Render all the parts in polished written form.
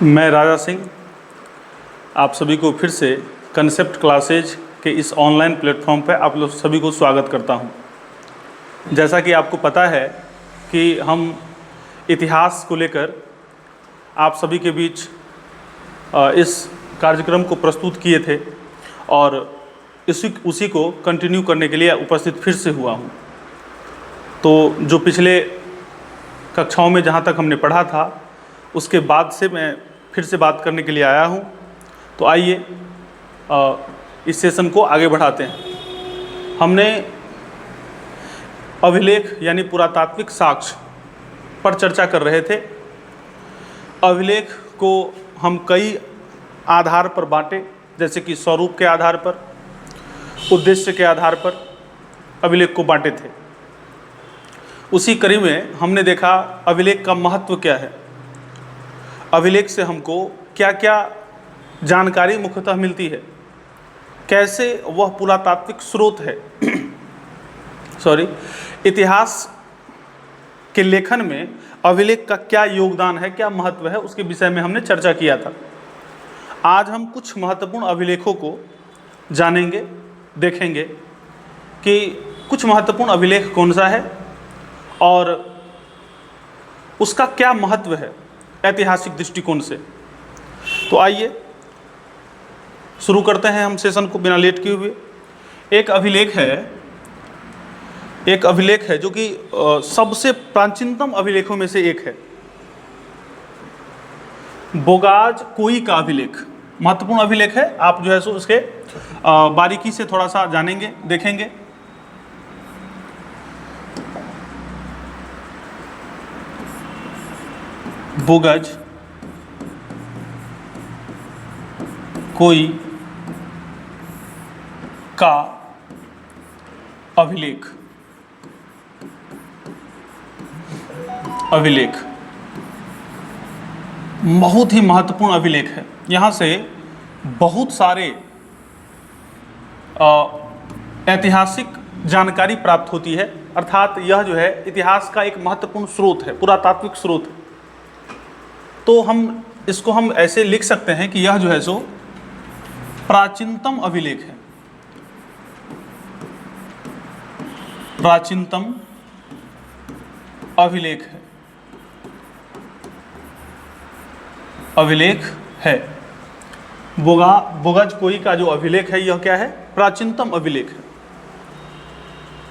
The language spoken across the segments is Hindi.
मैं राजा सिंह आप सभी को फिर से कंसेप्ट क्लासेज के इस ऑनलाइन प्लेटफॉर्म पर आप लोग सभी को स्वागत करता हूं। जैसा कि आपको पता है कि हम इतिहास को लेकर आप सभी के बीच इस कार्यक्रम को प्रस्तुत किए थे और उसी को कंटिन्यू करने के लिए उपस्थित फिर से हुआ हूं। तो जो पिछले कक्षाओं में जहां तक हमने पढ़ा था उसके बाद से मैं फिर से बात करने के लिए आया हूं। तो आइए इस सेशन को आगे बढ़ाते हैं। हमने अभिलेख यानी पुरातात्विक साक्ष्य पर चर्चा कर रहे थे। अभिलेख को हम कई आधार पर बांटे, जैसे कि स्वरूप के आधार पर, उद्देश्य के आधार पर अभिलेख को बांटे थे। उसी कड़ी में हमने देखा अभिलेख का महत्व क्या है, अभिलेख से हमको क्या क्या जानकारी मुख्यतः मिलती है, कैसे वह पुरातात्विक स्रोत है इतिहास के लेखन में अभिलेख का क्या योगदान है, क्या महत्व है, उसके विषय में हमने चर्चा किया था। आज हम कुछ महत्वपूर्ण अभिलेखों को जानेंगे, देखेंगे कि कुछ महत्वपूर्ण अभिलेख कौन सा है और उसका क्या महत्व है ऐतिहासिक दृष्टिकोण से। तो आइए शुरू करते हैं हम सेशन को बिना लेट किए हुए। एक अभिलेख है जो कि सबसे प्राचीनतम अभिलेखों में से एक है, बोगाज कोई का अभिलेख। महत्वपूर्ण अभिलेख है, आप जो है सो उसके बारीकी से थोड़ा सा जानेंगे, देखेंगे। बोगज कोई का अभिलेख बहुत ही महत्वपूर्ण अभिलेख है। यहाँ से बहुत सारे ऐतिहासिक जानकारी प्राप्त होती है, अर्थात यह जो है इतिहास का एक महत्वपूर्ण स्रोत है, पुरातात्विक स्रोत है। तो हम इसको ऐसे लिख सकते हैं कि यह जो है सो प्राचीनतम अभिलेख है, प्राचीनतम अभिलेख है। बोगज कोई का जो अभिलेख है यह क्या है, प्राचीनतम अभिलेख है।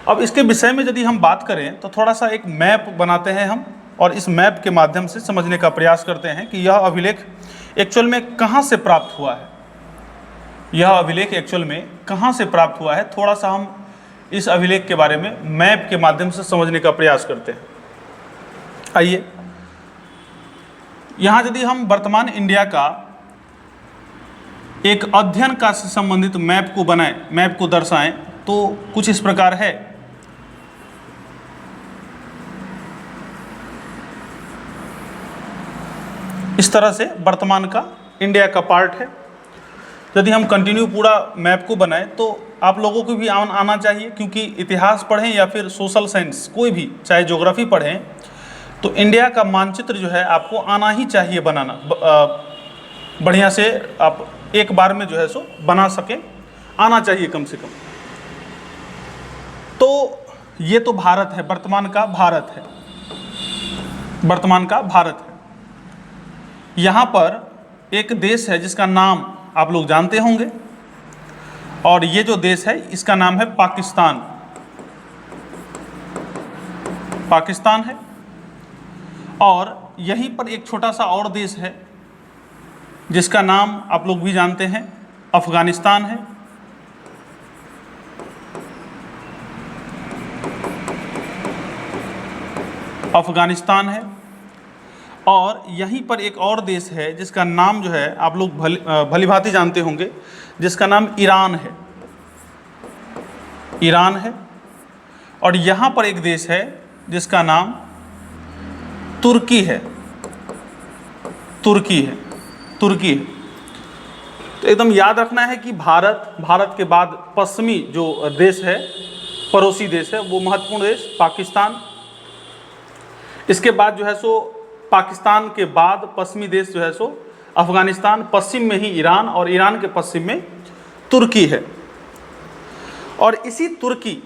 अब इसके विषय में यदि हम बात करें तो थोड़ा सा एक मैप बनाते हैं हम, और इस मैप के माध्यम से समझने का प्रयास करते हैं कि यह अभिलेख एक्चुअल में कहाँ से प्राप्त हुआ है। यह अभिलेख एक्चुअल में कहाँ से प्राप्त हुआ है, थोड़ा सा हम इस अभिलेख के बारे में मैप के माध्यम से समझने का प्रयास करते हैं। आइए, यहाँ यदि हम वर्तमान इंडिया का एक अध्ययन का से संबंधित मैप को बनाएं, मैप को दर्शाएं, तो कुछ इस प्रकार है। इस तरह से वर्तमान का इंडिया का पार्ट है। यदि हम कंटिन्यू पूरा मैप को बनाएं तो आप लोगों को भी आना चाहिए, क्योंकि इतिहास पढ़ें या फिर सोशल साइंस कोई भी, चाहे ज्योग्राफी पढ़ें, तो इंडिया का मानचित्र जो है आपको आना ही चाहिए बनाना। बढ़िया से आप एक बार में जो है सो बना सकें, आना चाहिए कम से कम। तो ये तो भारत है, वर्तमान का भारत है, वर्तमान का भारत है। यहाँ पर एक देश है जिसका नाम आप लोग जानते होंगे, और ये जो देश है इसका नाम है पाकिस्तान। पाकिस्तान है। और यहीं पर एक छोटा सा और देश है जिसका नाम आप लोग भी जानते हैं, अफगानिस्तान है। अफगानिस्तान है। और यहीं पर एक और देश है जिसका नाम जो है आप लोग भली भांति जानते होंगे, जिसका नाम ईरान है। ईरान है। और यहाँ पर एक देश है जिसका नाम तुर्की है। तुर्की है। तो एकदम याद रखना है कि भारत के बाद पश्चिमी जो देश है, पड़ोसी देश है, वो महत्वपूर्ण देश पाकिस्तान। इसके बाद जो है सो पाकिस्तान के बाद पश्चिमी देश जो है सो अफगानिस्तान, पश्चिम में ही ईरान और ईरान के पश्चिम में तुर्की है। और इसी तुर्की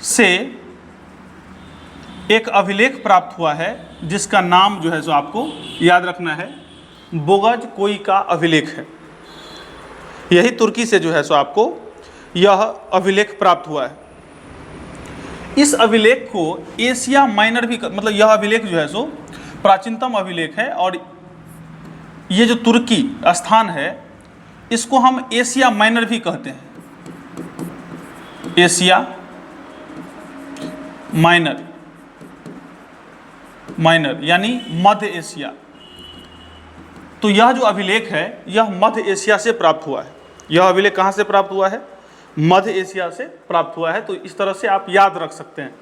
से एक अभिलेख प्राप्त हुआ है जिसका नाम जो है सो आपको याद रखना है, बोगज कोई का अभिलेख है। यही तुर्की से जो है सो आपको यह अभिलेख प्राप्त हुआ है। इस अभिलेख को एशिया माइनर भी मतलब यह अभिलेख जो है सो प्राचीनतम अभिलेख है और ये जो तुर्की स्थान है इसको हम एशिया माइनर भी कहते हैं। एशिया माइनर, माइनर यानी मध्य एशिया। तो यह जो अभिलेख है यह मध्य एशिया से प्राप्त हुआ है। यह अभिलेख कहाँ से प्राप्त हुआ है? मध्य एशिया से प्राप्त हुआ है। तो इस तरह से आप याद रख सकते हैं,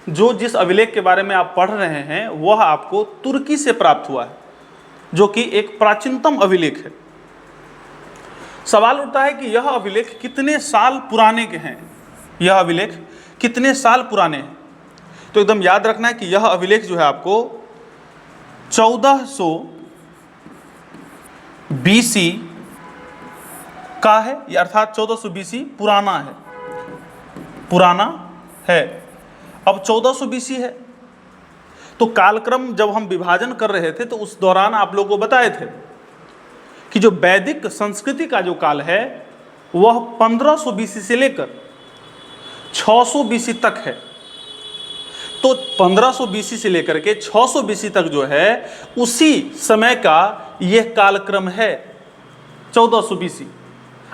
जो जिस अभिलेख के बारे में आप पढ़ रहे हैं वह आपको तुर्की से प्राप्त हुआ है, जो कि एक प्राचीनतम अभिलेख है। सवाल उठता है कि यह अभिलेख कितने साल पुराने के हैं, यह अभिलेख कितने साल पुराने हैं। तो एकदम याद रखना है कि यह अभिलेख जो है आपको 1400 BC का है, अर्थात 1400 BC पुराना है, पुराना है। अब 1400 BC है तो कालक्रम जब हम विभाजन कर रहे थे तो उस दौरान आप लोगों को बताए थे कि जो वैदिक संस्कृति का जो काल है वह 1500 BC से लेकर 600 BC तक है। तो 1500 BC से लेकर के 600 BC तक जो है उसी समय का यह कालक्रम है 1400 BC।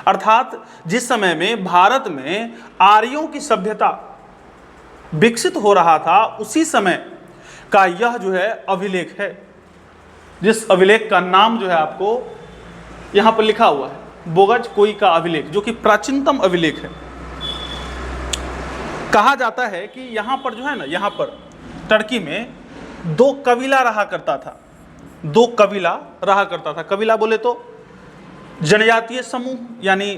अर्थात जिस समय में भारत में आर्यों की सभ्यता विकसित हो रहा था उसी समय का यह जो है अभिलेख है, जिस अभिलेख का नाम जो है आपको यहां पर लिखा हुआ है, बोगज कोई का अभिलेख, जो कि प्राचीनतम अभिलेख है। कहा जाता है कि यहां पर जो है ना, यहां पर टर्की में 2 कबीला रहा करता था, 2 कबीला रहा करता था। कबीला बोले तो जनजातीय समूह, यानी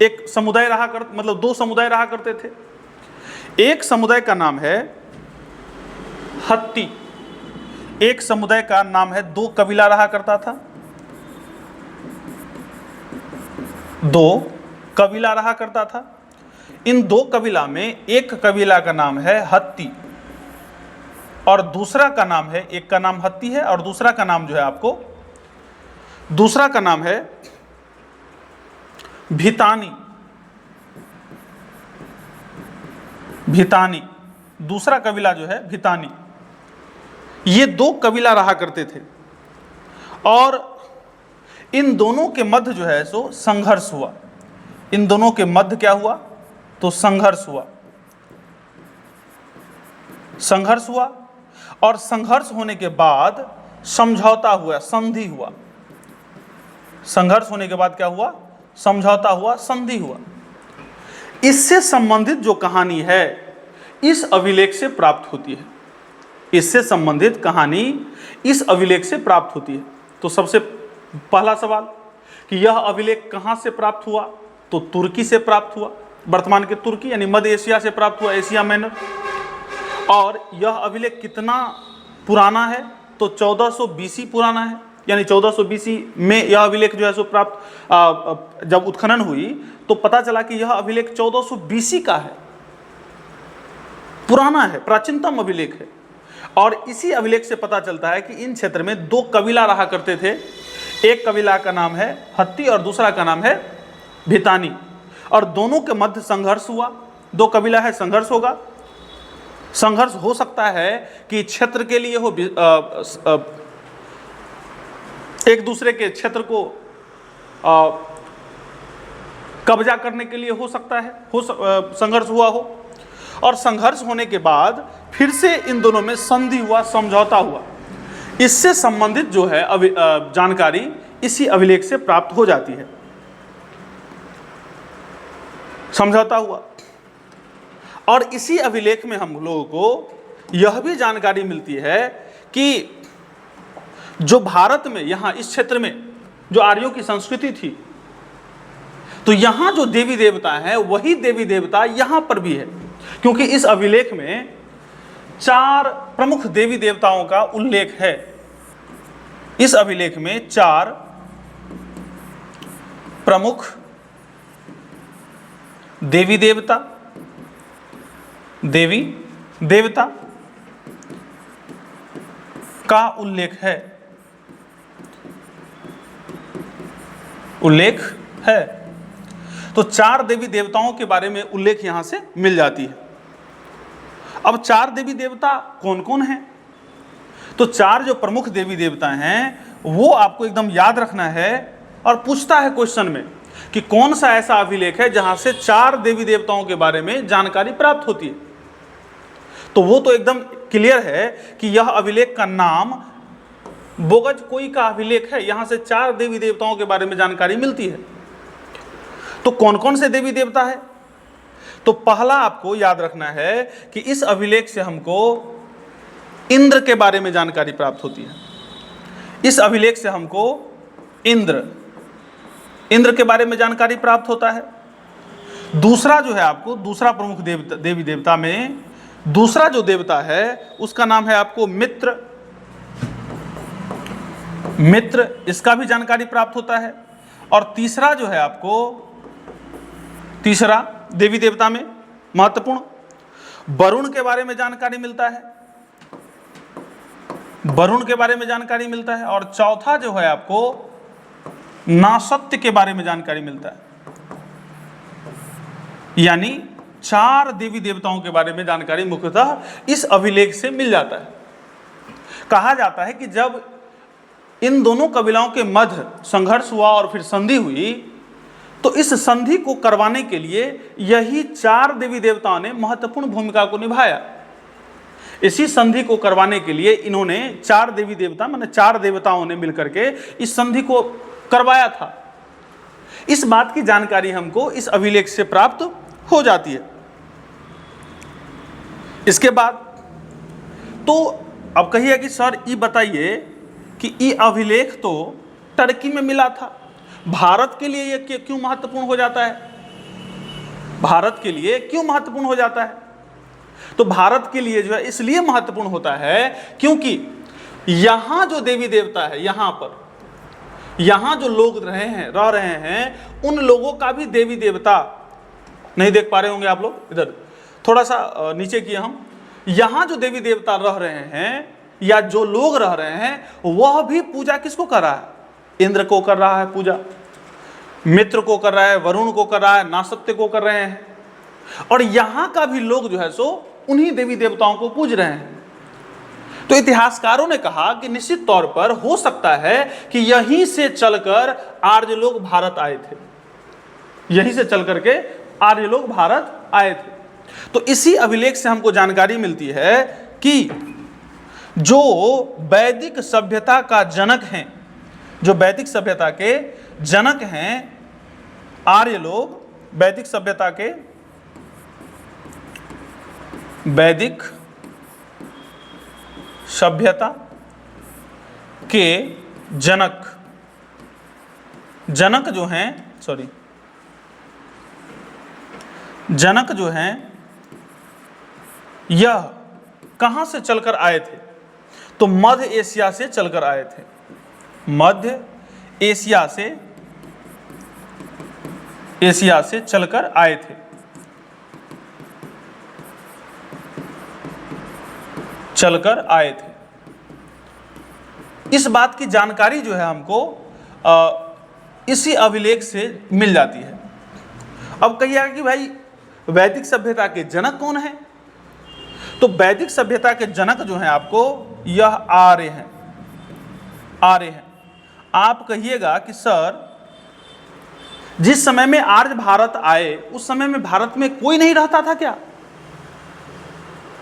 एक समुदाय रहा कर, मतलब 2 समुदाय रहा करते थे। एक समुदाय का नाम है हत्ती, एक समुदाय का नाम है, 2 कबीला रहा करता था, 2 कबीला रहा करता था। इन 2 कबीला में एक कबीला का नाम है हत्ती और दूसरा का नाम है, एक का नाम हत्ती है और दूसरा का नाम जो है आपको, दूसरा का नाम है भितानी, भितानी, दूसरा कबीला जो है भितानी। ये 2 कबीला रहा करते थे और इन दोनों के मध्य जो है सो संघर्ष हुआ। इन दोनों के मध्य क्या हुआ? तो संघर्ष हुआ, संघर्ष हुआ और संघर्ष होने के बाद समझौता हुआ, संधि हुआ। संघर्ष होने के बाद क्या हुआ? समझौता हुआ, संधि हुआ। इससे संबंधित जो कहानी है इस अभिलेख से प्राप्त होती है, इससे संबंधित कहानी इस अभिलेख से प्राप्त होती है। तो सबसे पहला सवाल कि यह अभिलेख कहाँ से प्राप्त हुआ? तो तुर्की से प्राप्त हुआ, वर्तमान के तुर्की यानी मध्य एशिया से प्राप्त हुआ, एशिया माइनर। और यह अभिलेख कितना पुराना है? तो 1400 BC पुराना है, यानी 1400 BC में यह अभिलेख जो है सो प्राप्त, जब उत्खनन हुई तो पता चला कि यह अभिलेख 1400 BC का है, पुराना है, प्राचीनतम अभिलेख है। और इसी अभिलेख से पता चलता है कि इन क्षेत्र में 2 कबीला रहा करते थे, एक कबीला का नाम है हत्ती और दूसरा का नाम है भितानी, और दोनों के मध्य संघर्ष हुआ। 2 कबीला है, संघर्ष होगा। संघर्ष हो सकता है कि क्षेत्र के लिए हो, एक दूसरे के क्षेत्र को कब्जा करने के लिए हो सकता है, संघर्ष हुआ हो। और संघर्ष होने के बाद फिर से इन दोनों में संधि हुआ, समझौता हुआ। इससे संबंधित जो है जानकारी इसी अभिलेख से प्राप्त हो जाती है। समझौता हुआ और इसी अभिलेख में हम लोगों को यह भी जानकारी मिलती है कि जो भारत में, यहाँ इस क्षेत्र में जो आर्यों की संस्कृति थी, तो यहाँ जो देवी देवता है वही देवी देवता यहाँ पर भी है, क्योंकि इस अभिलेख में 4 प्रमुख देवी देवताओं का उल्लेख है। इस अभिलेख में 4 प्रमुख देवी देवता का उल्लेख है। तो 4 देवी देवताओं के बारे में उल्लेख यहां से मिल जाती है। अब 4 देवी देवता कौन कौन हैं? तो 4 जो प्रमुख देवी देवता हैं वो आपको एकदम याद रखना है, और पूछता है क्वेश्चन में कि कौन सा ऐसा अभिलेख है जहां से 4 देवी देवताओं के बारे में जानकारी प्राप्त होती है। तो वो तो एकदम क्लियर है कि यह अभिलेख का नाम बोगज कोई का अभिलेख है, यहां से 4 देवी देवताओं के बारे में जानकारी मिलती है। तो कौन कौन से देवी देवता है? तो पहला आपको याद रखना है कि इस अभिलेख से हमको इंद्र के बारे में जानकारी प्राप्त होती है। इस अभिलेख से हमको इंद्र के बारे में जानकारी प्राप्त होता है। दूसरा जो है आपको, दूसरा प्रमुख देवी देवता में दूसरा जो देवता है उसका नाम है आपको मित्र, इसका भी जानकारी प्राप्त होता है। और तीसरा जो है आपको, तीसरा देवी देवता में महत्वपूर्ण वरुण के बारे में जानकारी मिलता है, वरुण के बारे में जानकारी मिलता है। और चौथा जो है आपको नासत्य के बारे में जानकारी मिलता है। यानी 4 देवी देवताओं के बारे में जानकारी मुख्यतः इस अभिलेख से मिल जाता है। कहा जाता है कि जब इन दोनों कबीलाओं के मध्य संघर्ष हुआ और फिर संधि हुई, तो इस संधि को करवाने के लिए यही 4 देवी देवताओं ने महत्वपूर्ण भूमिका को निभाया। इसी संधि को करवाने के लिए इन्होंने 4 देवी देवता माने 4 देवताओं ने मिलकर के इस संधि को करवाया था। इस बात की जानकारी हमको इस अभिलेख से प्राप्त हो जाती है। इसके बाद तो अब कहिए कि सर ये बताइए कि ये अभिलेख तो टर्की में मिला था, भारत के लिए ये क्यों महत्वपूर्ण हो जाता है? भारत के लिए क्यों महत्वपूर्ण हो जाता है? तो भारत के लिए जो है इसलिए महत्वपूर्ण होता है क्योंकि यहां जो देवी देवता है, यहां जो लोग रह रहे हैं उन लोगों का भी देवी देवता, नहीं देख पा रहे होंगे आप लोग, इधर थोड़ा सा नीचे किए हम, यहां जो देवी देवता रह रहे हैं या जो लोग रह रहे हैं वह भी पूजा किसको कर रहा है? इंद्र को कर रहा है पूजा, मित्र को कर रहा है, वरुण को कर रहा है, नासत्य को कर रहे हैं। और यहां का भी लोग जो है सो उन्हीं देवी देवताओं को पूज रहे हैं। तो इतिहासकारों ने कहा कि निश्चित तौर पर हो सकता है कि यहीं से चलकर आर्य लोग भारत आए थे, यहीं से चल करके आर्य लोग भारत आए थे। तो इसी अभिलेख से हमको जानकारी मिलती है कि जो वैदिक सभ्यता का जनक हैं, जो वैदिक सभ्यता के जनक हैं आर्य लोग, वैदिक सभ्यता के वैदिक सभ्यता के जनक जो हैं, जनक जो हैं यह कहां से चलकर आए थे? तो मध्य एशिया से चलकर आए थे, मध्य एशिया से चलकर आए थे। इस बात की जानकारी जो है हमको इसी अभिलेख से मिल जाती है। अब कहिएगा कि भाई वैदिक सभ्यता के जनक कौन है? तो वैदिक सभ्यता के जनक जो हैं आपको यह आर्य हैं। आप कहिएगा कि सर जिस समय में आर्य भारत आए उस समय में भारत में कोई नहीं रहता था क्या?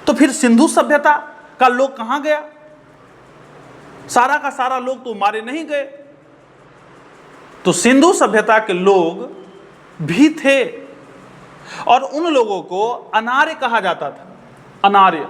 तो फिर सिंधु सभ्यता का लोग कहां गया? सारा का सारा लोग तो मारे नहीं गए। तो सिंधु सभ्यता के लोग भी थे और उन लोगों को अनार्य कहा जाता था, अनार्य,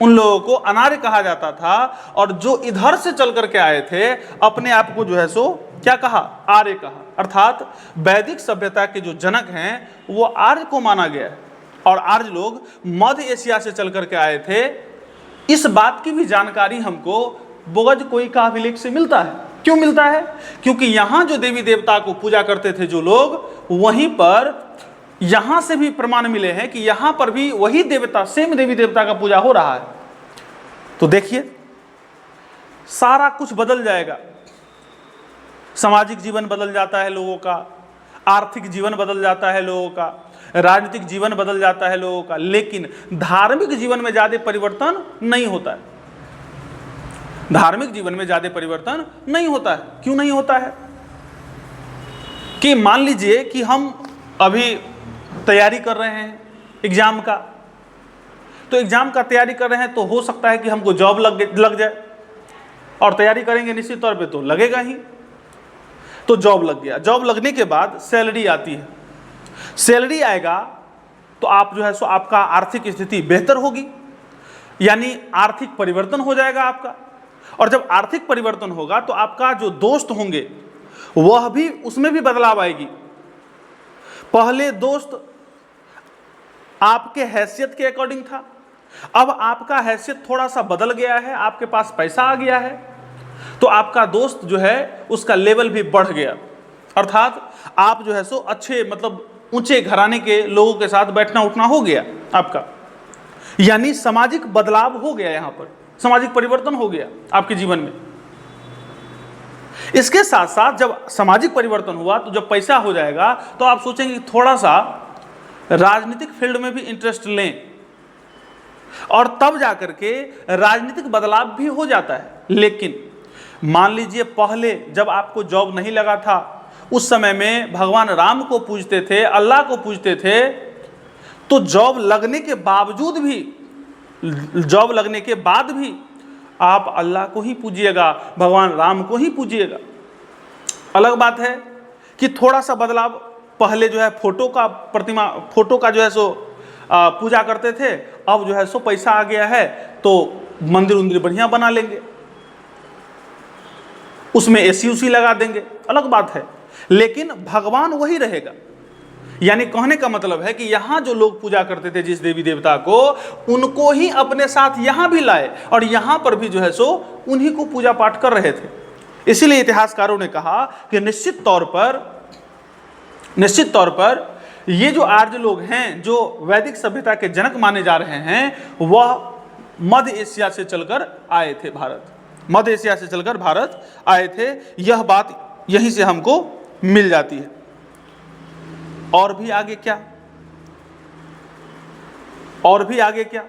उन लोगों को अनार्य कहा जाता था। और जो इधर से चल करके आए थे अपने आप को जो है सो क्या कहा? आर्य कहा। अर्थात वैदिक सभ्यता के जो जनक हैं वो आर्य को माना गया है। और आर्य लोग मध्य एशिया से चल करके आए थे। इस बात की भी जानकारी हमको बोगज कोई का अभिलेख से मिलता है। क्यों मिलता है? क्योंकि यहाँ जो देवी देवता को पूजा करते थे जो लोग, वहीं पर यहाँ से भी प्रमाण मिले हैं कि यहाँ पर भी वही देवता, सेम देवी देवता का पूजा हो रहा है। तो देखिए सारा कुछ बदल जाएगा। सामाजिक जीवन बदल जाता है लोगों का, आर्थिक जीवन बदल जाता है लोगों का, राजनीतिक जीवन बदल जाता है लोगों का, लेकिन धार्मिक जीवन में ज्यादा परिवर्तन नहीं होता है। धार्मिक जीवन में ज्यादा परिवर्तन नहीं होता है। क्यों नहीं होता है? कि मान लीजिए कि हम अभी तैयारी कर रहे हैं एग्जाम का, तो एग्जाम का तैयारी कर रहे हैं तो हो सकता है कि हमको जॉब लग जाए, और तैयारी करेंगे निश्चित तौर पे तो लगेगा ही। तो जॉब लग गया, जॉब लगने के बाद सैलरी आती है, सैलरी आएगा तो आप जो है सो आपका आर्थिक स्थिति बेहतर होगी, यानी आर्थिक परिवर्तन हो जाएगा आपका। और जब आर्थिक परिवर्तन होगा तो आपका जो दोस्त होंगे वह भी, उसमें भी बदलाव आएगी। पहले दोस्त आपके हैसियत के अकॉर्डिंग था, अब आपका हैसियत थोड़ा सा बदल गया है, आपके पास पैसा आ गया है, तो आपका दोस्त जो है उसका लेवल भी बढ़ गया। अर्थात आप जो है सो अच्छे, मतलब ऊंचे घराने के लोगों के साथ बैठना उठना हो गया आपका, यानी सामाजिक बदलाव हो गया, यहाँ पर सामाजिक परिवर्तन हो गया आपके जीवन में। इसके साथ साथ जब सामाजिक परिवर्तन हुआ तो जब पैसा हो जाएगा तो आप सोचेंगे थोड़ा सा राजनीतिक फील्ड में भी इंटरेस्ट लें, और तब जाकर के राजनीतिक बदलाव भी हो जाता है। लेकिन मान लीजिए पहले जब आपको जॉब नहीं लगा था, उस समय में भगवान राम को पूजते थे, अल्लाह को पूजते थे, तो जॉब लगने के बावजूद भी, जॉब लगने के बाद भी आप अल्लाह को ही पूजिएगा, भगवान राम को ही पूजिएगा। अलग बात है कि थोड़ा सा बदलाव, पहले जो है फोटो का जो है सो पूजा करते थे, अब जो है सो पैसा आ गया है तो मंदिर उंदिर बढ़िया बना लेंगे, उसमें एसी उसी लगा देंगे, अलग बात है, लेकिन भगवान वही रहेगा। यानी कहने का मतलब है कि यहाँ जो लोग पूजा करते थे जिस देवी देवता को, उनको ही अपने साथ यहाँ भी लाए, और यहाँ पर भी जो है सो उन्हीं को पूजा पाठ कर रहे थे। इसीलिए इतिहासकारों ने कहा कि निश्चित तौर पर ये जो आर्य लोग हैं, जो वैदिक सभ्यता के जनक माने जा रहे हैं, वह मध्य एशिया से चलकर आए थे भारत, मध्य एशिया से चलकर भारत आए थे। यह बात यहीं से हमको मिल जाती है। और भी आगे क्या, और भी आगे क्या?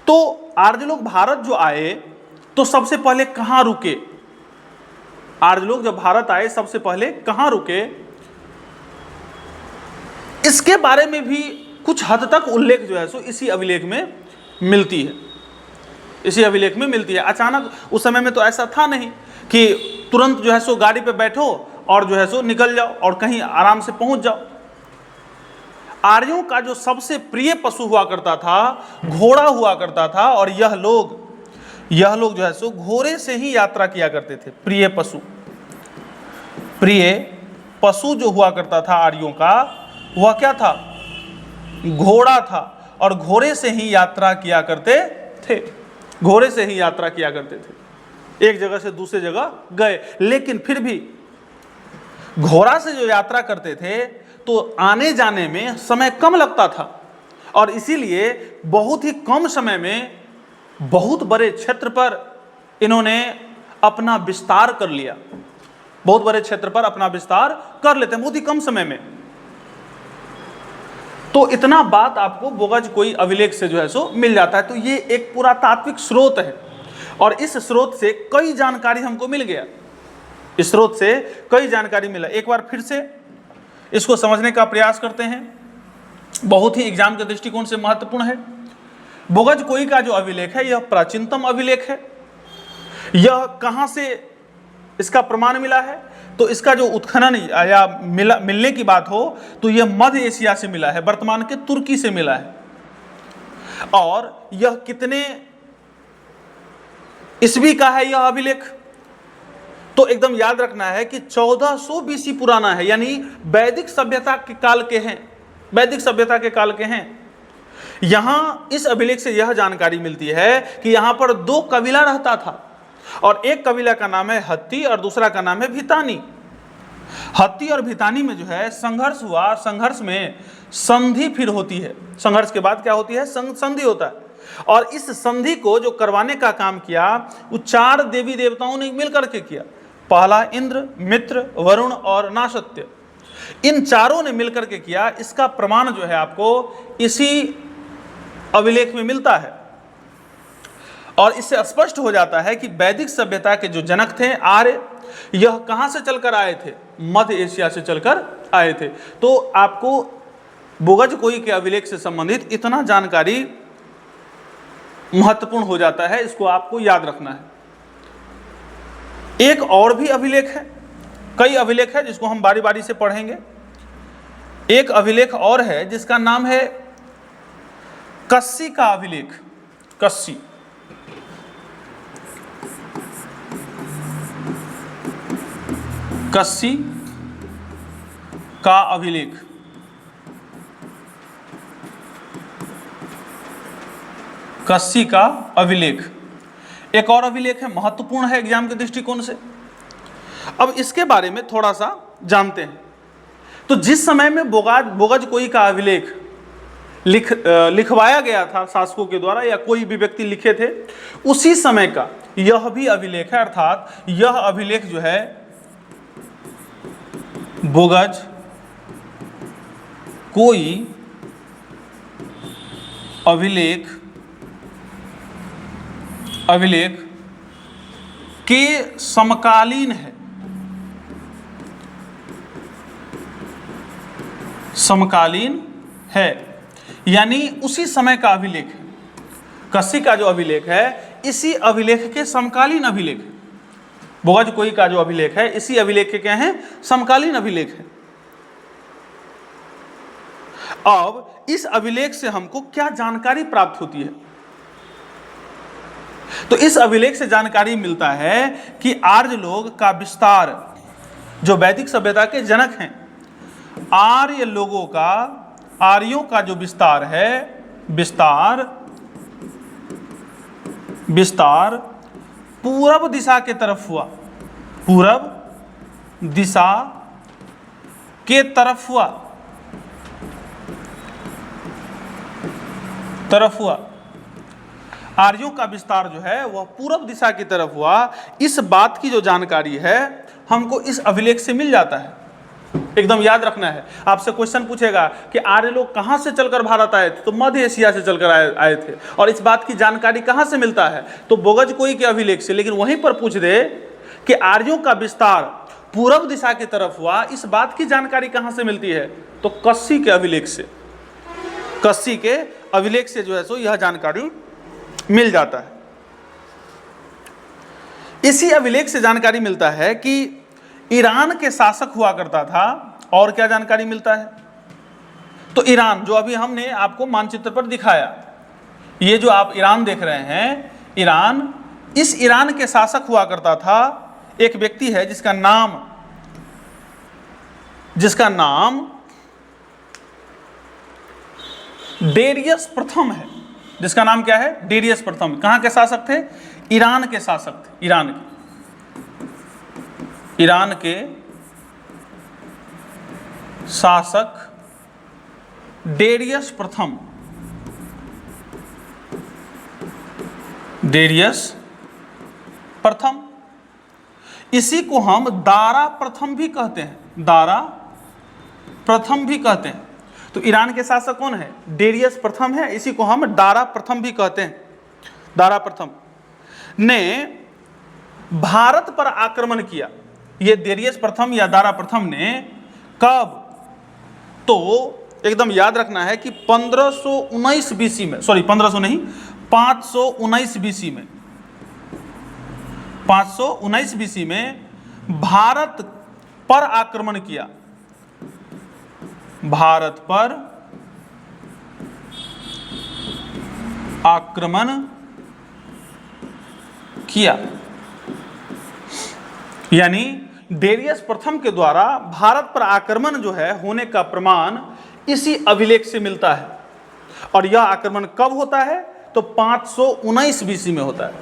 तो आर्य लोग भारत जो आए तो सबसे पहले कहां रुके? आर्य लोग जब भारत आए सबसे पहले कहां रुके? इसके बारे में भी कुछ हद तक उल्लेख जो है सो इसी अभिलेख में मिलती है, इसी अभिलेख में मिलती है। अचानक उस समय में तो ऐसा था नहीं कि तुरंत जो है सो गाड़ी पे बैठो और जो है सो निकल जाओ और कहीं आराम से पहुंच जाओ। आर्यों का जो सबसे प्रिय पशु हुआ करता था, घोड़ा हुआ करता था, और यह लोग जो है सो घोड़े से ही यात्रा किया करते थे। प्रिय पशु जो हुआ करता था आर्यों का, वह क्या था? घोड़ा था, और घोड़े से ही यात्रा किया करते थे, घोड़े से ही यात्रा किया करते थे। एक जगह से दूसरे जगह गए, लेकिन फिर भी घोड़ा से जो यात्रा करते थे तो आने जाने में समय कम लगता था, और इसीलिए बहुत ही कम समय में बहुत बड़े क्षेत्र पर इन्होंने अपना विस्तार कर लिया। बहुत बड़े क्षेत्र पर अपना विस्तार कर लेते हैं बहुत ही कम समय में। तो इतना बात आपको बोगज कोई अभिलेख से जो है सो मिल जाता है। तो ये एक पुरातात्विक स्रोत है, और इस स्रोत से कई जानकारी हमको मिल गया, इस स्रोत से कई जानकारी मिला। एक बार फिर से इसको समझने का प्रयास करते हैं, बहुत ही एग्जाम के दृष्टिकोण से महत्वपूर्ण है। बोगज कोई का जो अभिलेख है यह प्राचीनतम अभिलेख है। यह कहाँ से इसका प्रमाण मिला है? तो इसका जो उत्खनन या मिलने की बात हो तो यह मध्य एशिया से मिला है, वर्तमान के तुर्की से मिला है। और यह कितने ईस्वी का है यह अभिलेख? तो एकदम याद रखना है कि 1400 बीसी पुराना है, यानी वैदिक सभ्यता के काल के हैं, वैदिक सभ्यता के काल के हैं। यहां इस अभिलेख से यह जानकारी मिलती है कि यहां पर दो कबीला रहता था और एक कबीला का नाम है हत्ती और दूसरा का नाम है भितानी। हत्ती और भितानी में जो है संघर्ष हुआ, संघर्ष में संधि फिर होती है। संघर्ष के बाद क्या होती है? संधि होता है। और इस संधि को जो करवाने का काम किया वो 4 देवी देवताओं ने मिलकर के किया। पहला इंद्र, मित्र, वरुण और नासत्य, इन चारों ने मिलकर के किया। इसका प्रमाण जो है आपको इसी अभिलेख में मिलता है और इससे स्पष्ट हो जाता है कि वैदिक सभ्यता के जो जनक थे आर्य, यह कहां से चलकर आए थे? मध्य एशिया से चलकर आए थे। तो आपको बोगजकोई के अभिलेख से संबंधित इतना जानकारी महत्वपूर्ण हो जाता है, इसको आपको याद रखना है। एक और भी अभिलेख है, कई अभिलेख है जिसको हम बारी बारी से पढ़ेंगे। एक अभिलेख और है जिसका नाम है कस्सी का अभिलेख। कस्सी, कस्सी का अभिलेख। कस्सी का अभिलेख एक और अभिलेख है, महत्वपूर्ण है एग्जाम के दृष्टिकोण से। अब इसके बारे में थोड़ा सा जानते हैं। तो जिस समय में बोगजकोई का अभिलेख लिखवाया गया था शासकों के द्वारा या कोई भी व्यक्ति लिखे थे, उसी समय का यह भी अभिलेख है। अर्थात यह अभिलेख जो है बोगजकोई अभिलेख के समकालीन है। समकालीन है यानी उसी समय का अभिलेख है। कस्सी का जो अभिलेख है इसी अभिलेख के समकालीन अभिलेख है। बोगजकोई का जो अभिलेख है इसी अभिलेख के क्या हैं? समकालीन अभिलेख है। अब इस अभिलेख से हमको क्या जानकारी प्राप्त होती है? तो इस अभिलेख से जानकारी मिलता है कि आर्य लोग का विस्तार, जो वैदिक सभ्यता के जनक हैं, आर्य लोगों का, आर्यों का जो विस्तार है, विस्तार पूरब दिशा के तरफ हुआ। पूरब दिशा के तरफ हुआ। आर्यों का विस्तार जो है वह पूरब दिशा की तरफ हुआ। इस बात की जो जानकारी है हमको इस अभिलेख से मिल जाता है। एकदम याद रखना है। आपसे क्वेश्चन पूछेगा कि आर्य लोग कहां से चलकर भारत आए थे, तो मध्य एशिया से चलकर आए थे। और इस बात की जानकारी कहां से मिलता है? तो बोगजकोई के अभिलेख से। लेकिन वहीं पर पूछ दे कि आर्यों का विस्तार पूरब दिशा की तरफ हुआ, इस बात की जानकारी कहां से मिलती है? तो कस्सी के अभिलेख से। कस्सी के अभिलेख से जो है सो यह जानकारी मिल जाता है। इसी अभिलेख से जानकारी मिलता है कि ईरान के शासक हुआ करता था। और क्या जानकारी मिलता है? तो ईरान, जो अभी हमने आपको मानचित्र पर दिखाया, ये जो आप ईरान देख रहे हैं, ईरान, इस ईरान के शासक हुआ करता था एक व्यक्ति है जिसका नाम डेरियस प्रथम है। जिसका नाम क्या है? डेरियस प्रथम। कहां के शासक थे? ईरान के शासक थे। ईरान के शासक डेरियस प्रथम। इसी को हम दारा प्रथम भी कहते हैं। तो ईरान के शासक कौन है? डेरियस प्रथम है। इसी को हम दारा प्रथम भी कहते हैं। दारा प्रथम ने भारत पर आक्रमण किया। ये डेरियस प्रथम या दारा प्रथम ने कब? तो एकदम याद रखना है कि 1519 बीसी में, सॉरी 1500 नहीं, 519 बीसी में, 519 बीसी में भारत पर आक्रमण किया। भारत पर आक्रमण किया। यानी डेरियस प्रथम के द्वारा भारत पर आक्रमण जो है होने का प्रमाण इसी अभिलेख से मिलता है। और यह आक्रमण कब होता है? तो 519 बीसी में होता है।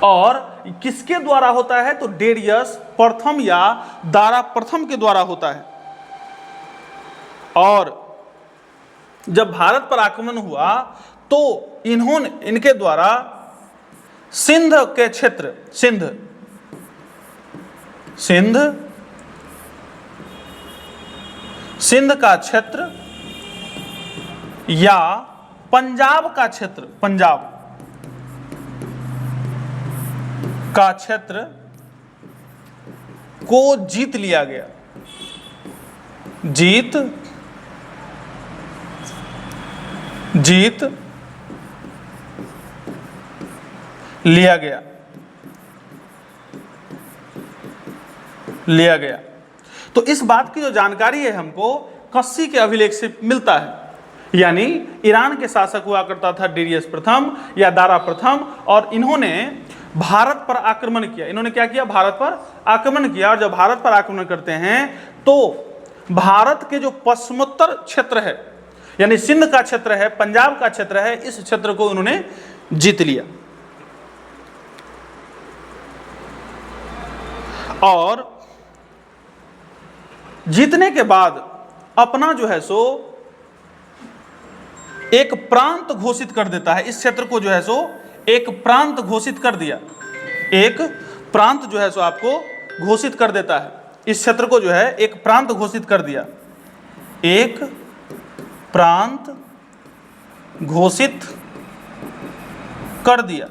और किसके द्वारा होता है? तो डेरियस प्रथम या दारा प्रथम के द्वारा होता है। और जब भारत पर आक्रमण हुआ तो इनके द्वारा सिंध के क्षेत्र, सिंध का क्षेत्र या पंजाब का क्षेत्र, पंजाब का क्षेत्र को जीत लिया गया, जीत लिया गया। तो इस बात की जो जानकारी है हमको कस्सी के अभिलेख से मिलता है। यानी ईरान के शासक हुआ करता था डेरियस प्रथम या दारा प्रथम, और इन्होंने भारत पर आक्रमण किया। इन्होंने क्या किया? भारत पर आक्रमण किया। और जब भारत पर आक्रमण करते हैं तो भारत के जो पश्चिमोत्तर क्षेत्र है, यानी सिंध का क्षेत्र है, पंजाब का क्षेत्र है, इस क्षेत्र को उन्होंने जीत लिया। और जीतने के बाद अपना जो है सो एक प्रांत घोषित कर देता है। इस क्षेत्र को जो है सो एक प्रांत घोषित कर दिया, एक प्रांत जो है सो आपको घोषित कर देता है। इस क्षेत्र को जो है एक प्रांत घोषित कर दिया, एक प्रांत घोषित कर दिया।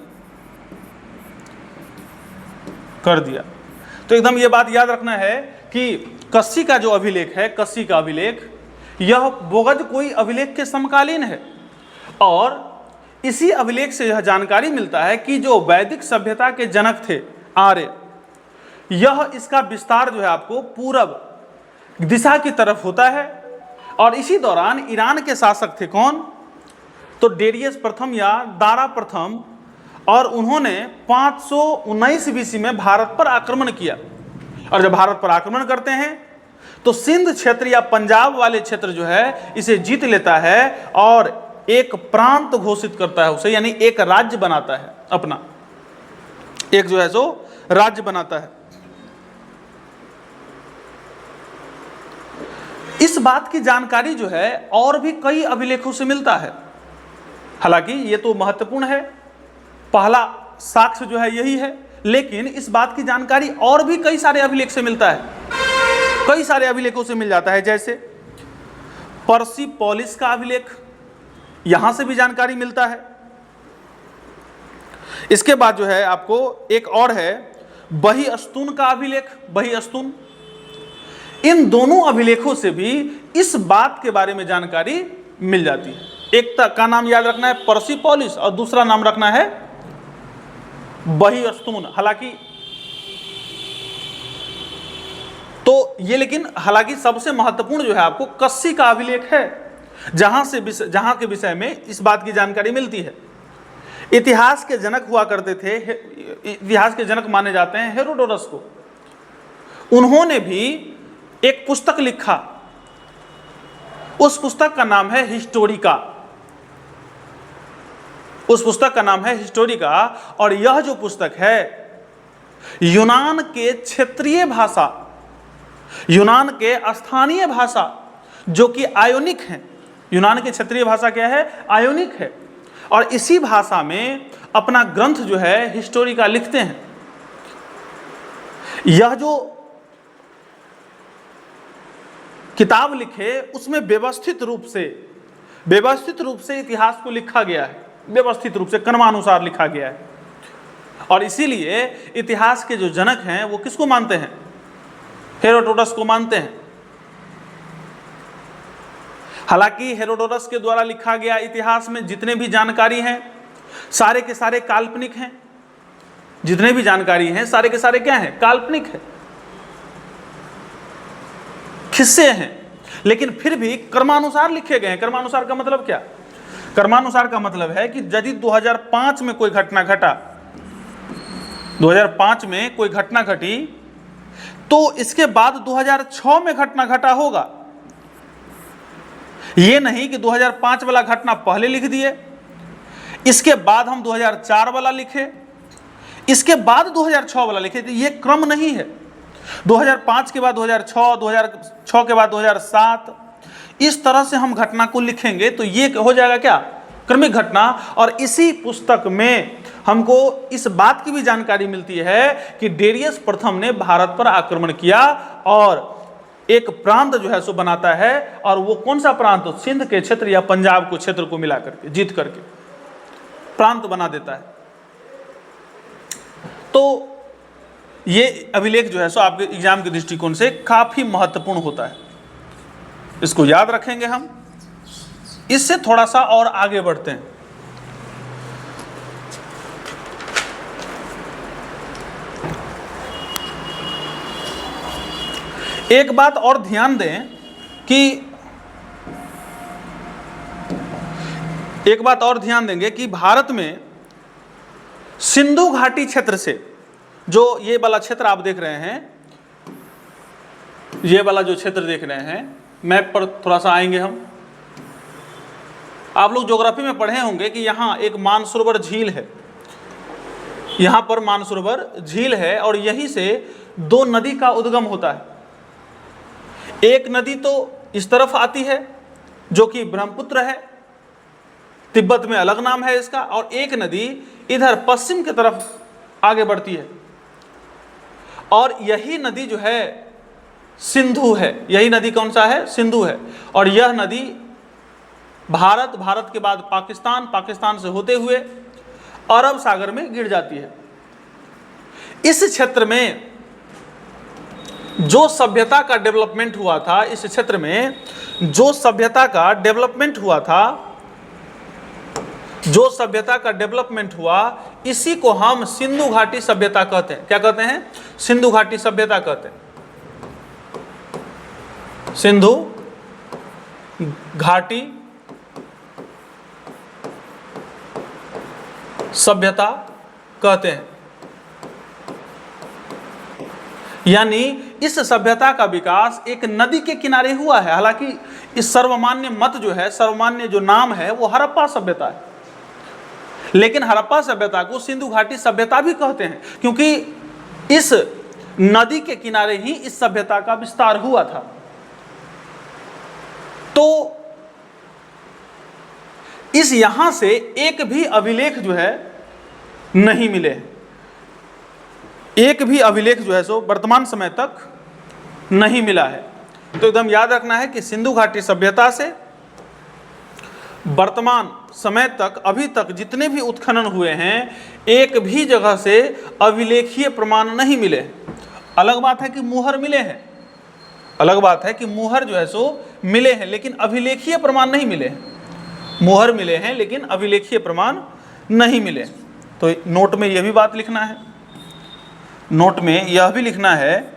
तो एकदम ये बात याद रखना है कि कस्सी का जो अभिलेख है, कस्सी का अभिलेख, यह बोगद कोई अभिलेख के समकालीन है। और इसी अभिलेख से यह जानकारी मिलता है कि जो वैदिक सभ्यता के जनक थे आर्य, यह इसका विस्तार जो है आपको पूरब दिशा की तरफ होता है। और इसी दौरान ईरान के शासक थे कौन? तो डेरियस प्रथम या दारा प्रथम, और उन्होंने 519 बीसी में भारत पर आक्रमण किया। और जब भारत पर आक्रमण करते हैं तो सिंध क्षेत्र या पंजाब वाले क्षेत्र जो है इसे जीत लेता है और एक प्रांत घोषित करता है उसे, यानी एक राज्य बनाता है अपना, एक जो है सो राज्य बनाता है। इस बात की जानकारी जो है और भी कई अभिलेखों से मिलता है। हालांकि ये तो महत्वपूर्ण है, पहला साक्ष्य जो है यही है, लेकिन इस बात की जानकारी और भी कई सारे अभिलेख से मिलता है, कई सारे अभिलेखों से मिल जाता है। जैसे पर्सिपोलिस का अभिलेख, यहां से भी जानकारी मिलता है। इसके बाद जो है आपको एक और है बही-अस्तून का अभिलेख, बही-अस्तून। इन दोनों अभिलेखों से भी इस बात के बारे में जानकारी मिल जाती है। एक का नाम याद रखना है पर्सिपोलिस और दूसरा नाम रखना है बही-अस्तून। हालांकि तो ये, लेकिन हालांकि सबसे महत्वपूर्ण जो है आपको कस्सी का अभिलेख है, जहां के विषय में इस बात की जानकारी मिलती है। इतिहास के जनक हुआ करते थे, इतिहास के जनक माने जाते हैं हेरोडोटस को। उन्होंने भी एक पुस्तक लिखा, उस पुस्तक का नाम है हिस्टोरिका, उस पुस्तक का नाम है हिस्टोरिका। और यह जो पुस्तक है यूनान के क्षेत्रीय भाषा, यूनान के स्थानीय भाषा जो कि आयोनिक है, यूनान की क्षेत्रीय भाषा क्या है? आयोनिक है। और इसी भाषा में अपना ग्रंथ जो है हिस्टोरिका लिखते हैं। यह जो किताब लिखे उसमें व्यवस्थित रूप से इतिहास को लिखा गया है, व्यवस्थित रूप से क्रमानुसार लिखा गया है। और इसीलिए इतिहास के जो जनक हैं वो किसको मानते हैं? हेरोडोटस को मानते हैं। हालांकि हेरोडोटस के द्वारा लिखा गया इतिहास में जितने भी जानकारी हैं सारे के सारे काल्पनिक हैं। जितने भी जानकारी हैं सारे के सारे क्या हैं? काल्पनिक है, किस्से हैं, लेकिन फिर भी क्रमानुसार लिखे गए हैं। क्रमानुसार का मतलब क्या? क्रमानुसार का मतलब है कि यदि 2005 में कोई घटना घटा, 2005 में कोई घटना घटी, तो इसके बाद 2006 में घटना घटा होगा, ये नहीं कि 2005 वाला घटना पहले लिख दिए, इसके बाद हम 2004 वाला लिखे, इसके बाद 2006 वाला लिखे। तो ये क्रम नहीं है। 2005 के बाद 2006, 2006 के बाद 2007, इस तरह से हम घटना को लिखेंगे तो ये हो जाएगा क्या, क्रमिक घटना। और इसी पुस्तक में हमको इस बात की भी जानकारी मिलती है कि डेरियस प्रथम ने भारत पर आक्रमण किया और एक प्रांत जो है सो बनाता है, और वो कौन सा प्रांत, सिंध के क्षेत्र या पंजाब को क्षेत्र को मिला करके, जीत करके प्रांत बना देता है। तो ये अभिलेख जो है सो आपके एग्जाम के दृष्टिकोण से काफी महत्वपूर्ण होता है, इसको याद रखेंगे हम। इससे थोड़ा सा और आगे बढ़ते हैं। एक बात और ध्यान दें कि भारत में सिंधु घाटी क्षेत्र से, जो ये वाला क्षेत्र आप देख रहे हैं, ये वाला जो क्षेत्र देख रहे हैं, मैप पर थोड़ा सा आएंगे हम। आप लोग ज्योग्राफी में पढ़े होंगे कि यहाँ एक मानसरोवर झील है, यहाँ पर मानसरोवर झील है, और यहीं से दो नदी का उद्गम होता है। एक नदी तो इस तरफ आती है जो कि ब्रह्मपुत्र है, तिब्बत में अलग नाम है इसका, और एक नदी इधर पश्चिम की तरफ आगे बढ़ती है, और यही नदी जो है सिंधु है। यही नदी कौन सा है, सिंधु है। और यह नदी भारत के बाद पाकिस्तान से होते हुए अरब सागर में गिर जाती है। इस क्षेत्र में जो सभ्यता का डेवलपमेंट हुआ था, इस क्षेत्र में जो सभ्यता का डेवलपमेंट हुआ, इसी को हम सिंधु घाटी सभ्यता कहते हैं। क्या कहते हैं, सिंधु घाटी सभ्यता कहते हैं। सिंधु घाटी सभ्यता कहते हैं। यानी इस सभ्यता का विकास एक नदी के किनारे हुआ है। हालांकि इस सर्वमान्य मत जो है, सर्वमान्य जो नाम है वो हड़प्पा सभ्यता है, लेकिन हड़प्पा सभ्यता को सिंधु घाटी सभ्यता भी कहते हैं, क्योंकि इस नदी के किनारे ही इस सभ्यता का विस्तार हुआ था। तो इस यहां से एक भी अभिलेख जो है नहीं मिले, एक भी अभिलेख जो है सो वर्तमान समय तक नहीं मिला है। तो एकदम याद रखना है कि सिंधु घाटी सभ्यता से वर्तमान समय तक अभी तक जितने भी उत्खनन हुए हैं, एक भी जगह से अभिलेखीय प्रमाण नहीं मिले। अलग बात है कि मुहर मिले हैं, अलग बात है कि मुहर जो है सो मिले हैं, लेकिन अभिलेखीय प्रमाण नहीं मिले। मुहर मिले हैं लेकिन अभिलेखीय प्रमाण नहीं मिले। तो नोट में यह भी बात लिखना है, नोट में यह भी लिखना है,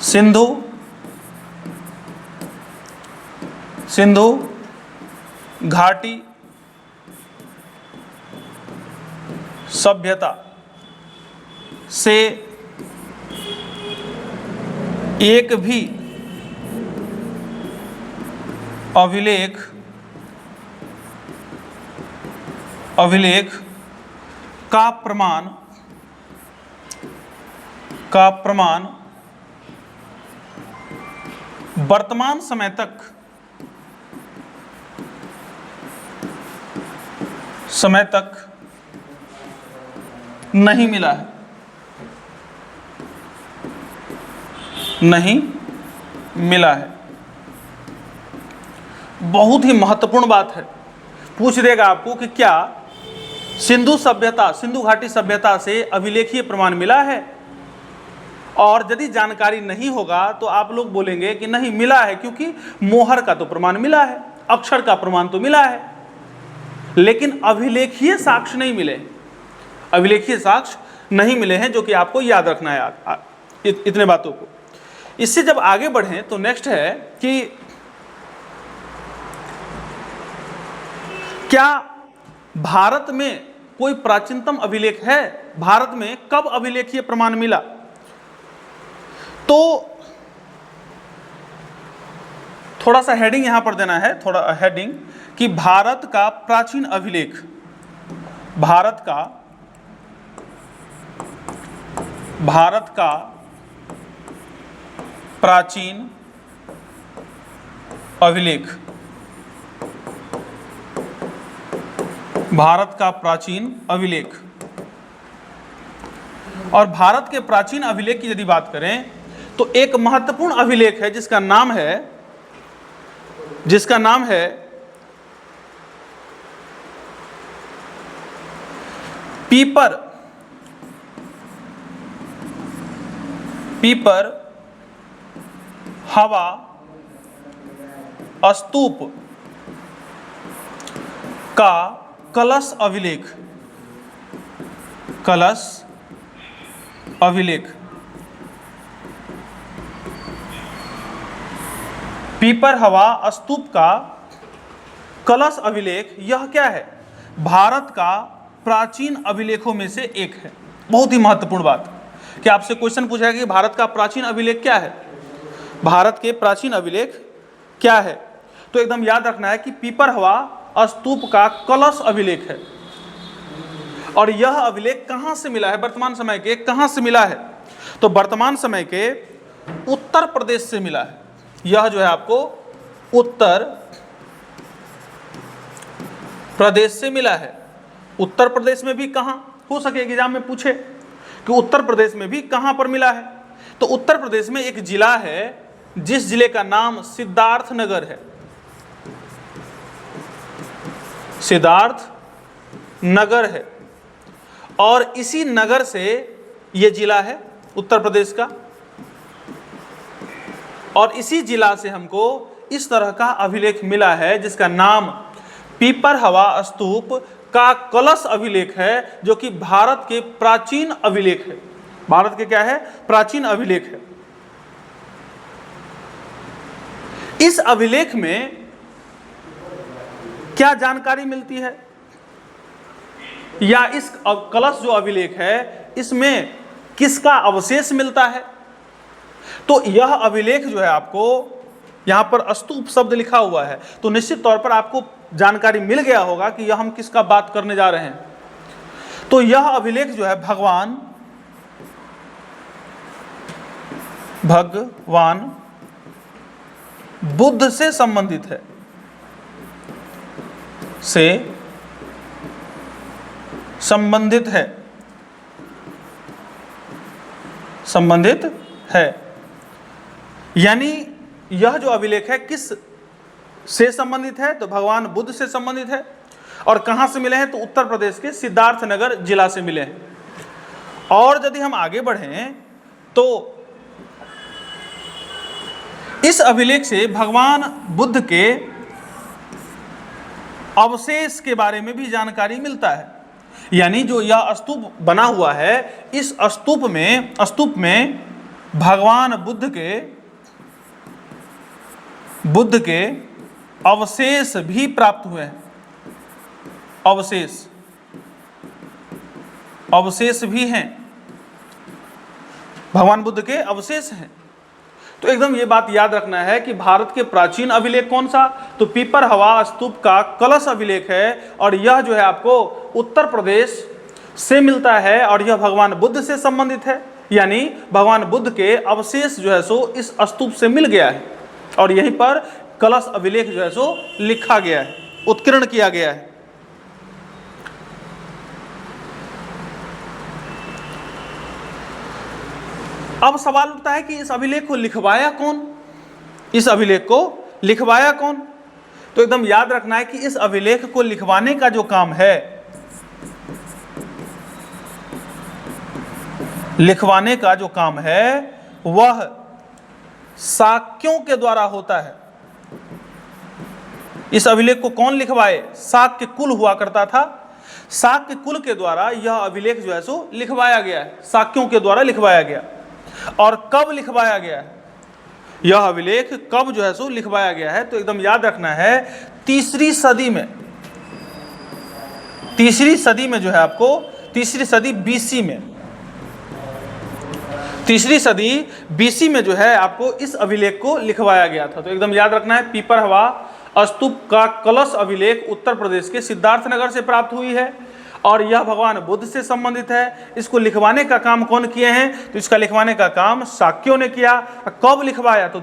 सिंधु घाटी सभ्यता से एक भी अभिलेख का प्रमाण वर्तमान समय तक नहीं मिला है, नहीं मिला है। बहुत ही महत्वपूर्ण बात है। पूछ देगा आपको कि क्या सिंधु घाटी सभ्यता से अभिलेखीय प्रमाण मिला है, और यदि जानकारी नहीं होगा तो आप लोग बोलेंगे कि नहीं मिला है, क्योंकि मोहर का तो प्रमाण मिला है, अक्षर का प्रमाण तो मिला है, लेकिन अभिलेखीय साक्ष्य नहीं मिले, अभिलेखीय साक्ष्य नहीं मिले हैं, जो कि आपको याद रखना है इतने बातों को। इससे जब आगे बढ़ें तो नेक्स्ट है कि क्या भारत में कोई प्राचीनतम अभिलेख है, भारत में कब अभिलेखीय प्रमाण मिला। तो थोड़ा सा हेडिंग यहाँ पर देना है, थोड़ा हेडिंग कि भारत का प्राचीन अभिलेख, भारत का प्राचीन अभिलेख, भारत का प्राचीन अभिलेख। और भारत के प्राचीन अभिलेख की यदि बात करें तो एक महत्वपूर्ण अभिलेख है जिसका नाम है पीपर हवा स्तूप का कलश अभिलेख, कलश अभिलेख। पीपर हवा स्तूप का कलश अभिलेख, यह क्या है? भारत का प्राचीन अभिलेखों में से एक है। बहुत ही महत्वपूर्ण बात कि आपसे क्वेश्चन पूछा कि भारत का प्राचीन अभिलेख क्या है, भारत के प्राचीन अभिलेख क्या है? तो एकदम याद रखना है कि पीपर हवा स्तूप का कलश अभिलेख है। और यह अभिलेख कहाँ से मिला है? वर्तमान समय के कहाँ से मिला है? तो वर्तमान समय के उत्तर प्रदेश से मिला है। यह जो है आपको उत्तर प्रदेश से मिला है। उत्तर प्रदेश में भी कहाँ हो सके एग्जाम में पूछे कि उत्तर प्रदेश में भी कहाँ पर मिला है? तो उत्तर प्रदेश में एक जिला है जिस जिले का नाम सिद्धार्थनगर है। सिद्धार्थनगर है और इसी नगर से ये जिला है उत्तर प्रदेश का। और इसी जिला से हमको इस तरह का अभिलेख मिला है जिसका नाम पीपर हवा स्तूप का कलश अभिलेख है, जो कि भारत के प्राचीन अभिलेख है। भारत के क्या है? प्राचीन अभिलेख है। इस अभिलेख में क्या जानकारी मिलती है, या इस कलश जो अभिलेख है इसमें किसका अवशेष मिलता है? तो यह अभिलेख जो है आपको यहां पर स्तूप शब्द लिखा हुआ है, तो निश्चित तौर पर आपको जानकारी मिल गया होगा कि यह हम किसका बात करने जा रहे हैं। तो यह अभिलेख जो है भगवान बुद्ध से संबंधित है, संबंधित है। यानी यह जो अभिलेख है किस से संबंधित है? तो भगवान बुद्ध से संबंधित है। और कहां से मिले हैं? तो उत्तर प्रदेश के सिद्धार्थनगर जिला से मिले हैं। और यदि हम आगे बढ़ें तो इस अभिलेख से भगवान बुद्ध के अवशेष के बारे में भी जानकारी मिलता है। यानी जो यह स्तूप बना हुआ है, इस स्तूप में भगवान बुद्ध के अवशेष भी प्राप्त हुए हैं। अवशेष भी हैं, भगवान बुद्ध के अवशेष हैं। तो एकदम ये बात याद रखना है कि भारत के प्राचीन अभिलेख कौन सा? तो पीपर हवा स्तूप का कलश अभिलेख है। और यह जो है आपको उत्तर प्रदेश से मिलता है और यह भगवान बुद्ध से संबंधित है। यानी भगवान बुद्ध के अवशेष जो है सो इस स्तूप से मिल गया है और यहीं पर कलश अभिलेख जो है सो लिखा गया है, उत्कीर्ण किया गया है। अब सवाल उठता है कि इस अभिलेख को लिखवाया कौन? इस अभिलेख को लिखवाया कौन? तो एकदम याद रखना है कि इस अभिलेख को लिखवाने का जो काम है, लिखवाने का जो काम है वह शाक्यों के द्वारा होता है। इस अभिलेख को कौन लिखवाए? शाक्य कुल हुआ करता था, शाक्य कुल के द्वारा यह अभिलेख जो है सो लिखवाया गया है, शाक्यों के द्वारा लिखवाया गया। और कब लिखवाया गया है यह अभिलेख, कब जो है सो लिखवाया गया है? तो एकदम याद रखना है तीसरी सदी में जो है आपको, तीसरी सदी BC में, तीसरी सदी बीसी में जो है आपको इस अभिलेख को लिखवाया गया था। तो एकदम याद रखना है, पीपरहवा स्तूप का कलश अभिलेख उत्तर प्रदेश के सिद्धार्थनगर से प्राप्त हुई है और यह भगवान बुद्ध से संबंधित है। इसको लिखवाने का काम कौन किए हैं? तो इसका लिखवाने का काम शाक्यों ने किया। कब लिखवाया? तो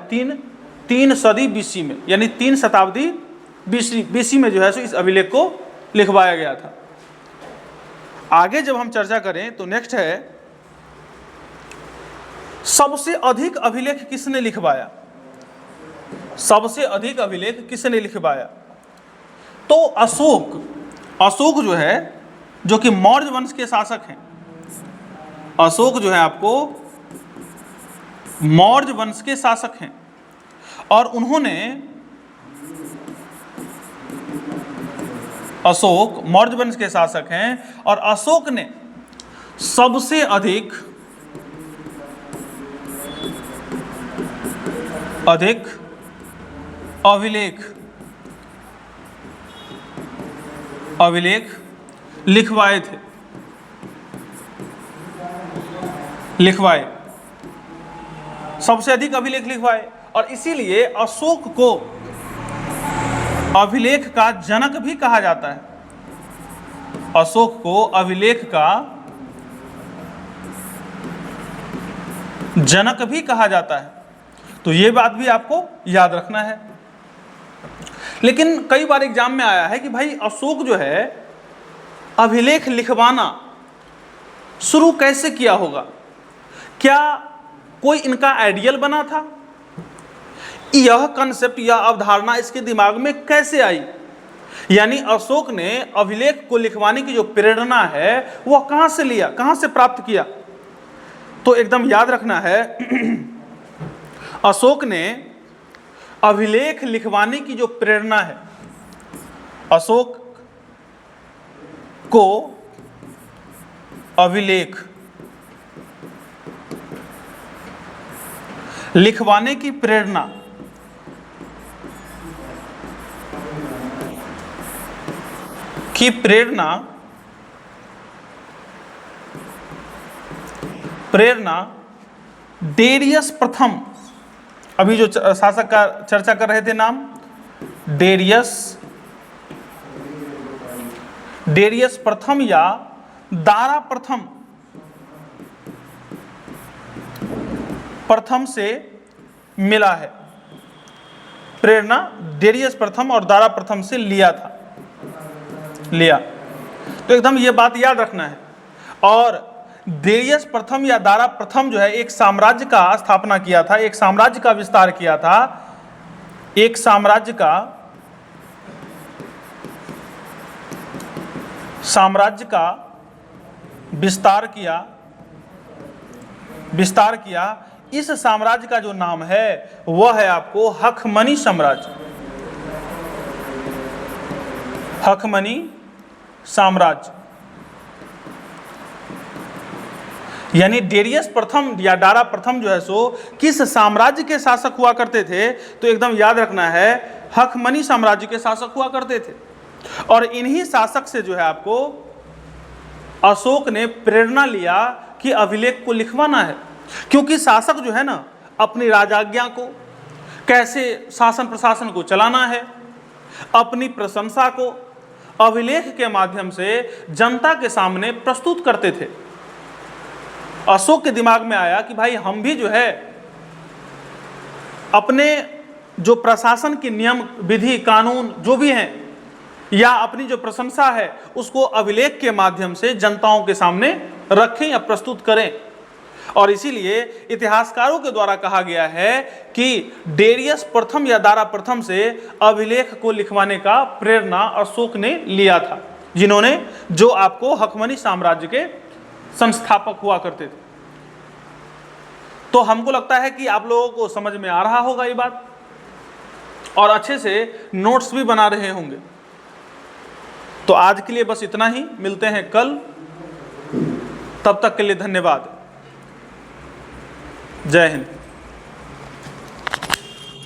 तीन सदी बीसी में, यानी 3 शताब्दी बीसी में जो है सो इस अभिलेख को लिखवाया गया था। आगे जब हम चर्चा करें तो नेक्स्ट है, सबसे अधिक अभिलेख किसने लिखवाया? सबसे अधिक अभिलेख किसने लिखवाया? तो अशोक जो है, जो कि मौर्य वंश के शासक हैं। अशोक जो है आपको मौर्य वंश के शासक हैं और उन्होंने अशोक मौर्य वंश के शासक हैं और अशोक ने सबसे अधिक अभिलेख लिखवाए थे। सबसे अधिक अभिलेख लिखवाए और इसीलिए अशोक को अभिलेख का जनक भी कहा जाता है। अशोक को अभिलेख का जनक भी कहा जाता है। तो ये बात भी आपको याद रखना है। लेकिन कई बार एग्जाम में आया है कि भाई अशोक जो है अभिलेख लिखवाना शुरू कैसे किया होगा? क्या कोई इनका आइडियल बना था? यह कंसेप्ट या अवधारणा इसके दिमाग में कैसे आई? यानी अशोक ने अभिलेख को लिखवाने की जो प्रेरणा है वह कहां से लिया, कहां से प्राप्त किया? तो एकदम याद रखना है, अशोक ने अभिलेख लिखवाने की जो प्रेरणा है, अशोक को अभिलेख लिखवाने की प्रेरणा डेरियस प्रथम, अभी जो शासक का चर्चा कर रहे थे नाम, डेरियस प्रथम या दारा प्रथम से मिला है। प्रेरणा डेरियस प्रथम और दारा प्रथम से लिया। तो एकदम ये बात याद रखना है। और डेरियस प्रथम या दारा प्रथम जो है एक साम्राज्य का स्थापना किया था, एक साम्राज्य का विस्तार किया था, एक साम्राज्य का विस्तार किया। इस साम्राज्य का जो नाम है वह है आपको हखमनी साम्राज्य। यानी डेरियस प्रथम या दारा प्रथम जो है सो किस साम्राज्य के शासक हुआ करते थे? तो एकदम याद रखना है, हखमनी साम्राज्य के शासक हुआ करते थे। और इन्हीं शासक से जो है आपको अशोक ने प्रेरणा लिया कि अभिलेख को लिखवाना है। क्योंकि शासक जो है ना, अपनी राजाज्ञा को, कैसे शासन प्रशासन को चलाना है, अपनी प्रशंसा को अभिलेख के माध्यम से जनता के सामने प्रस्तुत करते थे। अशोक के दिमाग में आया कि भाई हम भी जो है अपने जो प्रशासन के नियम विधि कानून जो भी हैं या अपनी जो प्रशंसा है उसको अभिलेख के माध्यम से जनताओं के सामने रखें या प्रस्तुत करें। और इसीलिए इतिहासकारों के द्वारा कहा गया है कि डेरियस प्रथम या दारा प्रथम से अभिलेख को लिखवाने का प्रेरणा अशोक ने लिया था, जिन्होंने जो आपको हखमनी साम्राज्य के संस्थापक हुआ करते थे। तो हमको लगता है कि आप लोगों को समझ में आ रहा होगा ये बात और अच्छे से नोट्स भी बना रहे होंगे। तो आज के लिए बस इतना ही, मिलते हैं कल। तब तक के लिए धन्यवाद। जय हिंद।